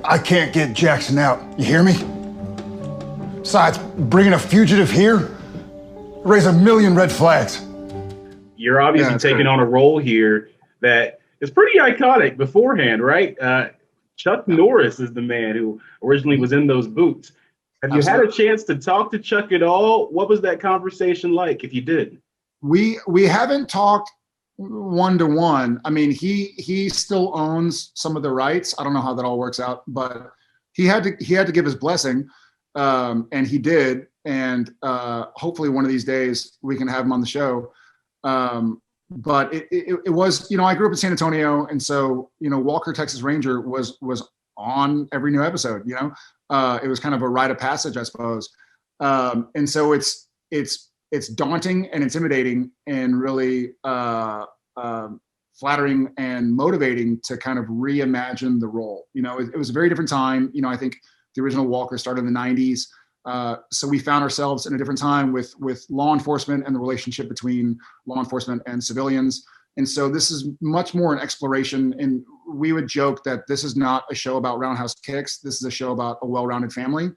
I can't get Jackson out. You hear me? Besides, bringing a fugitive here raise a million red flags. You're obviously taking on a role here that is pretty iconic beforehand, right? Chuck Norris is the man who originally was in those boots. Have you had a chance to talk to Chuck at all? What was that conversation like, if you did? We haven't talked one-to-one. I mean, he still owns some of the rights. I don't know how that all works out, but he had to give his blessing, and he did. And hopefully one of these days we can have him on the show. But it was, I grew up in San Antonio, and so Walker Texas Ranger was on every new episode. It was kind of a rite of passage, I suppose. And so it's daunting and intimidating and really flattering and motivating to kind of reimagine the role. It was a very different time. I think the original Walker started in the 90s. So we found ourselves in a different time with law enforcement and the relationship between law enforcement and civilians. And so this is much more an exploration. And we would joke that this is not a show about roundhouse kicks. This is a show about a well-rounded family.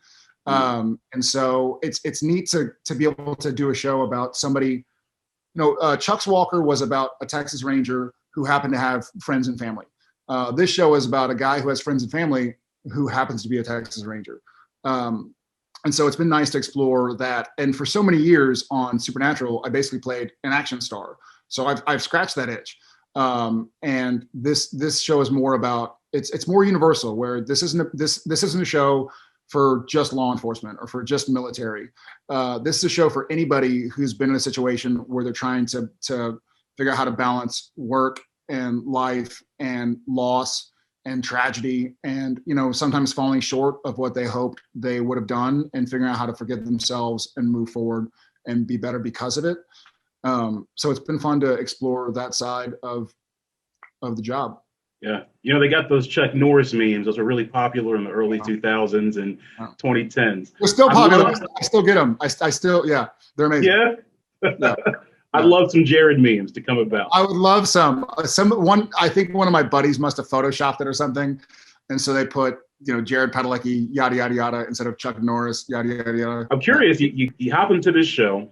And so it's neat to be able to do a show about somebody. Chuck's Walker was about a Texas Ranger who happened to have friends and family. This show is about a guy who has friends and family who happens to be a Texas Ranger. And so it's been nice to explore that. And for so many years on Supernatural, I basically played an action star. So I've scratched that itch. And this show is more about, it's more universal, where this isn't a show for just law enforcement or for just military. This is a show for anybody who's been in a situation where they're trying to figure out how to balance work and life and loss and tragedy, and sometimes falling short of what they hoped they would have done, and figuring out how to forgive themselves and move forward and be better because of it. So it's been fun to explore that side of the job. Yeah, they got those Chuck Norris memes. Those are really popular in the early 2000s and 2010s. They're still popular. I still get them. I still, yeah, they're amazing. Yeah. I'd love some Jared memes to come about. I would love some. I think one of my buddies must have photoshopped it or something, and so they put Jared Padalecki yada yada yada instead of Chuck Norris yada yada yada. I'm curious. You hop into this show.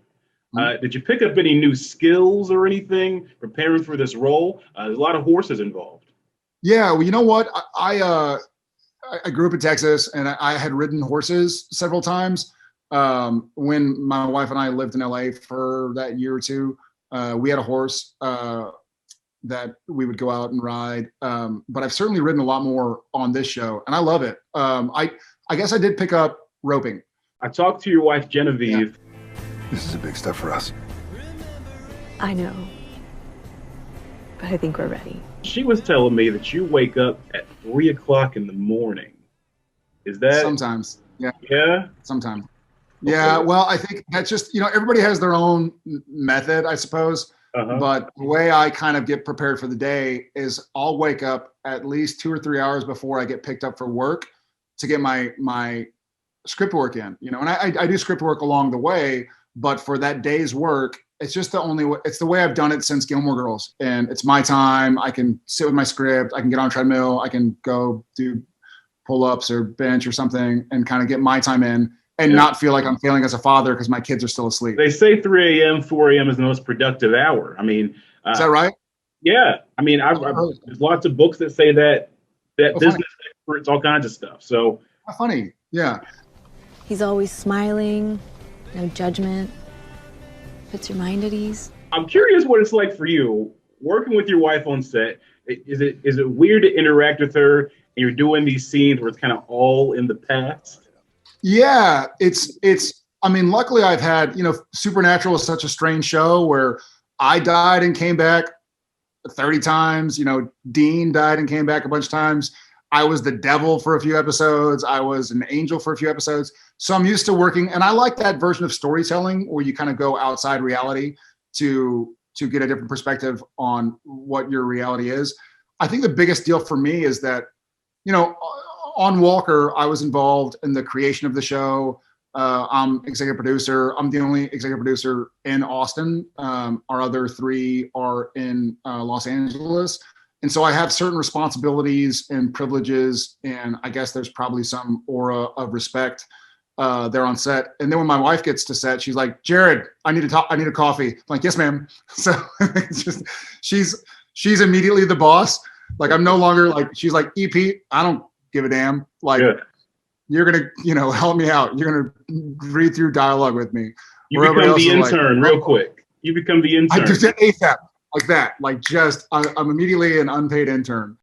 Did you pick up any new skills or anything preparing for this role? There's a lot of horses involved. Yeah, well, you know what? I grew up in Texas, and I had ridden horses several times. When my wife and I lived in LA for that year or two, we had a horse that we would go out and ride. But I've certainly ridden a lot more on this show, and I love it. I guess I did pick up roping. I talked to your wife, Genevieve. Yeah. This is a big step for us. I know, but I think we're ready. She was telling me that you wake up at 3 o'clock in the morning. Is that sometimes? Yeah. Yeah. Sometimes. Yeah, well, I think that's just, everybody has their own method, I suppose. But the way I kind of get prepared for the day is I'll wake up at least 2 or 3 hours before I get picked up for work to get my script work in, and I do script work along the way, but for that day's work, it's just it's the way I've done it since Gilmore Girls, and it's my time. I can sit with my script, I can get on a treadmill, I can go do pull-ups or bench or something and kind of get my time in. And not feel like I'm failing as a father because my kids are still asleep. They say 3 a.m., 4 a.m. is the most productive hour. I mean, is that right? Yeah. I mean, there's lots of books that say that business experts, all kinds of stuff. So how funny. Yeah. He's always smiling, no judgment, puts your mind at ease. I'm curious what it's like for you working with your wife on set. Is it weird to interact with her and you're doing these scenes where it's kind of all in the past? Yeah, I mean, luckily I've had, Supernatural is such a strange show where I died and came back 30 times. Dean died and came back a bunch of times. I was the devil for a few episodes. I was an angel for a few episodes. So I'm used to working, and I like that version of storytelling where you kind of go outside reality to get a different perspective on what your reality is. I think the biggest deal for me is that, on Walker, I was involved in the creation of the show. I'm executive producer. I'm the only executive producer in Austin. Our other 3 are in Los Angeles. And so I have certain responsibilities and privileges, and I guess there's probably some aura of respect there on set. And then when my wife gets to set, she's like, Jared, I need to talk. I need a coffee. I'm like, yes, ma'am. So it's just, she's immediately the boss. Like, I'm no longer like, she's like, EP, I don't give a damn. Like, Good. you're going to, help me out. You're going to read through dialogue with me. You become the intern real quick. You become the intern. I just did ASAP like that. Like, just, I'm immediately an unpaid intern.